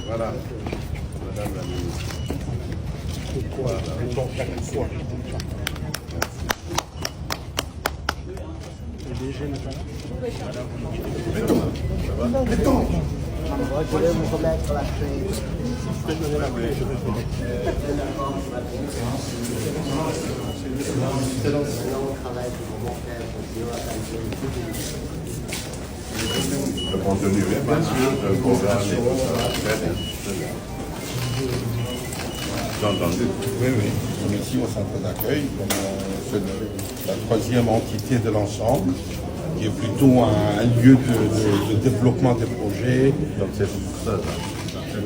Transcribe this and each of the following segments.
Voilà. Madame la ministre. Voilà. Je vais vous remettre la clé. Le contenu, bien sûr, le programme et tout ça. Très bien, très bien. J'ai entendu. Oui, oui. On est ici au centre d'accueil, c'est la troisième entité de l'ensemble, qui est plutôt un lieu de développement des projets. Donc c'est ça,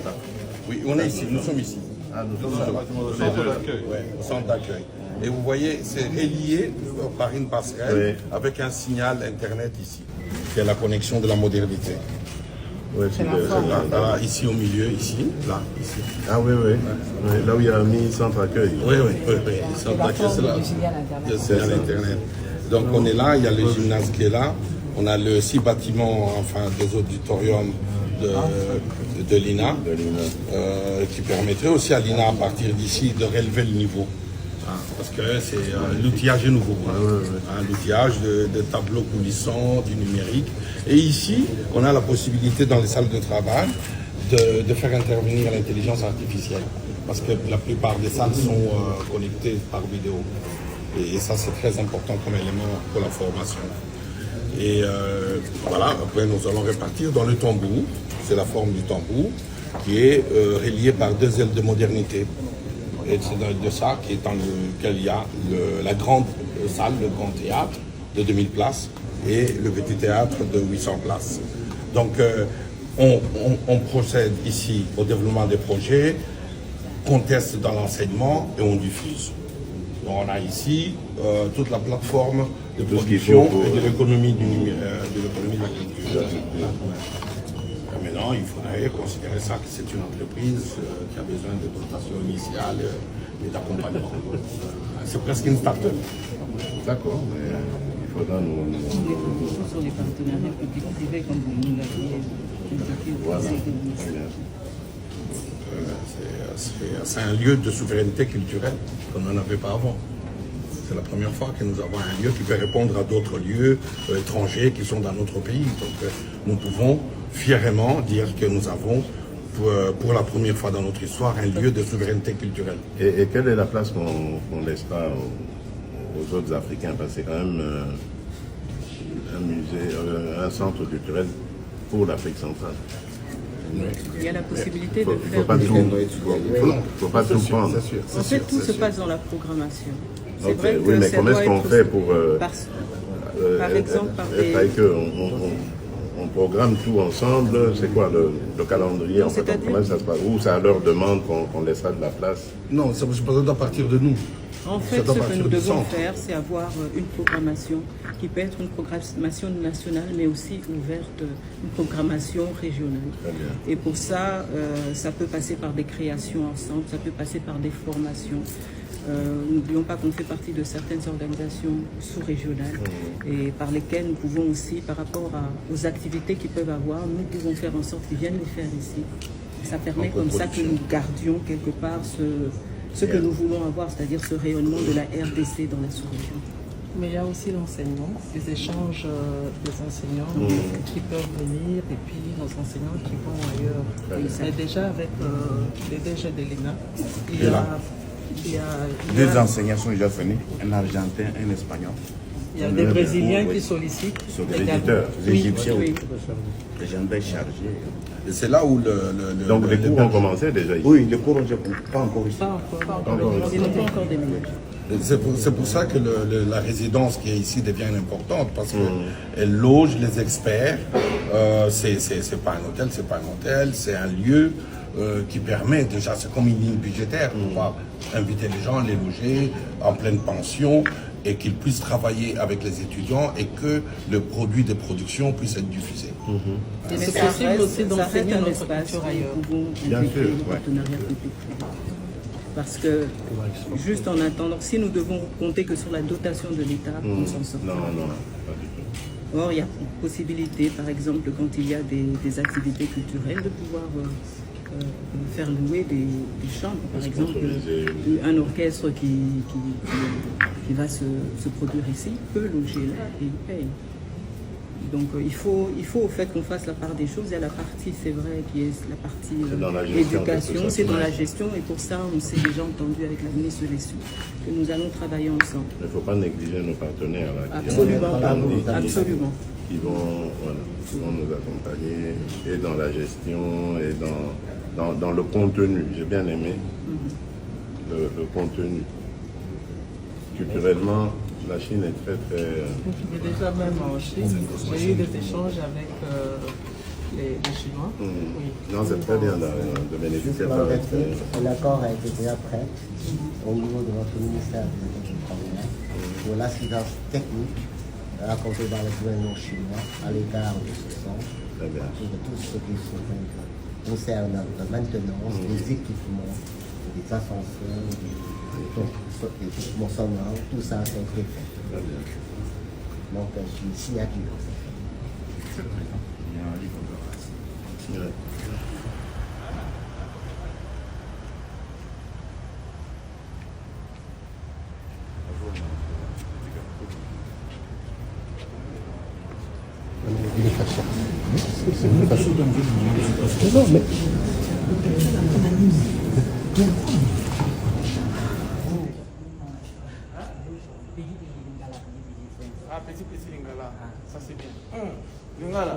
ça. Oui, on est ici, nous sommes ici. Ah, nous sommes Au centre d'accueil. Oui, au centre d'accueil. Et vous voyez, c'est relié par une passerelle avec un signal Internet ici, qui est la connexion de la modernité. Oui, c'est Là, ici au milieu, ici, là, ici. Ah oui, oui. Oui, là où il y a mis centre accueil. Oui, oui, oui, oui. Le centre d'accueil, c'est là. Le signal Internet. Donc on est là, il y a le gymnase qui est là, on a le 6 bâtiments, enfin des auditoriums de l'INA, qui permettrait aussi à l'INA à partir d'ici de relever le niveau. Parce que c'est l'outillage est nouveau. L'outillage de tableaux coulissants, du numérique. Et ici, on a la possibilité dans les salles de travail de faire intervenir l'intelligence artificielle. Parce que la plupart des salles sont connectées par vidéo. Et ça, c'est très important comme élément pour la formation. Et voilà, après, nous allons repartir dans le tambour. C'est la forme du tambour qui est relié par deux ailes de modernité. Et c'est de ça qui est dans lequel il y a la grande salle, le grand théâtre de 2000 places et le petit théâtre de 800 places. Donc, on procède ici au développement des projets, on teste dans l'enseignement et on diffuse. Donc on a ici toute la plateforme de production et de l'économie de la culture. Maintenant, il faudrait considérer ça que c'est une entreprise qui a besoin de dotation initiale et d'accompagnement. C'est presque une start-up. D'accord, mais il faudra nous... Sur les partenariats publics-privés, comme vous nous l'aviez indiqué. Voilà. C'est un lieu de souveraineté culturelle qu'on n'en avait pas avant. C'est la première fois que nous avons un lieu qui peut répondre à d'autres lieux étrangers qui sont dans notre pays. Donc nous pouvons fièrement dire que nous avons, pour la première fois dans notre histoire, un lieu de souveraineté culturelle. Et quelle est la place qu'on laissera aux autres Africains? Parce que c'est quand même un musée, un centre culturel pour l'Afrique centrale. Il y a la possibilité de Il ne faire... faut pas tout prendre. En fait, tout se passe dans la programmation. C'est Okay. vrai que Oui, mais ça comment doit est-ce qu'on être fait pour... par exemple, par des... On programme tout ensemble, c'est quoi le calendrier en fait, comment ça se passe? Ou c'est à leur demande qu'on laissera de la place? Non, ça doit partir de nous. En fait, ce que nous devons faire, c'est avoir une programmation qui peut être une programmation nationale, mais aussi ouverte, une programmation régionale. Et pour ça, ça peut passer par des créations ensemble, ça peut passer par des formations. N'oublions pas qu'on fait partie de certaines organisations sous-régionales et par lesquelles nous pouvons aussi, par rapport aux activités qu'ils peuvent avoir, nous pouvons faire en sorte qu'ils viennent les faire ici. Ça permet comme ça que nous gardions quelque part ce que nous voulons avoir, c'est-à-dire ce rayonnement de la RDC dans la sous-région. Mais il y a aussi l'enseignement, les échanges des enseignants qui peuvent venir et puis nos enseignants qui vont ailleurs. Mais déjà avec les DG de l'INA, il y a deux enseignants sont déjà venus, un Argentin, un Espagnol. Il y a des Brésiliens qui sollicitent. Sur des éditeurs, des Égyptiens. Oui. Les gens sont chargés. Et c'est là où Donc les cours ont commencé déjà ici? Oui, les cours n'ont pas encore ici. Pas encore. Ils n'ont pas encore déménagé. C'est pour ça que la résidence qui est ici devient importante, parce qu'elle loge les experts. C'est pas un hôtel, c'est un lieu qui permet déjà, c'est comme une ligne budgétaire pour pouvoir inviter les gens, les loger en pleine pension et qu'ils puissent travailler avec les étudiants et que le produit de production puisse être diffusé. Mais c'est possible aussi d'enseigner notre culture ailleurs. Bien sûr, Partenariat public-privé. Parce que, juste en attendant, si nous devons compter que sur la dotation de l'État, on s'en sort. Non, pas du tout. Or, il y a possibilité, par exemple, quand il y a des activités culturelles, de pouvoir faire louer des chambres, par exemple, un orchestre qui va se produire ici peut loger là et il paye. Donc il faut au fait qu'on fasse la part des choses. Il y a la partie, c'est vrai, qui est la partie éducation, c'est dans la gestion, et pour ça on s'est déjà entendu avec la ministre de gestion que nous allons travailler ensemble. Il ne faut pas négliger nos partenaires là, Absolument. Qui vont nous accompagner et dans la gestion et dans le contenu. J'ai bien aimé le contenu. Culturellement, la Chine est très très... Mais déjà même en Chine, j'ai eu des échanges avec les Chinois. Oui. Non, c'est très bien de bénéficier par l'expérience. L'accord a été déjà prêt au niveau de notre ministère des Affaires étrangères pour l'assistance technique racontée par le gouvernement chinois à l'égard de ce centre. Très bien. Et de tout ce qui concerne la maintenance des équipements, des ascenseurs, des équipements sonores, tout ça a été fait. Très bien. Donc, je suis signature. Ouais. Il est fâché. C'est fâché. Non, mais... Ah, petit lingala, ça c'est bien. Lingala.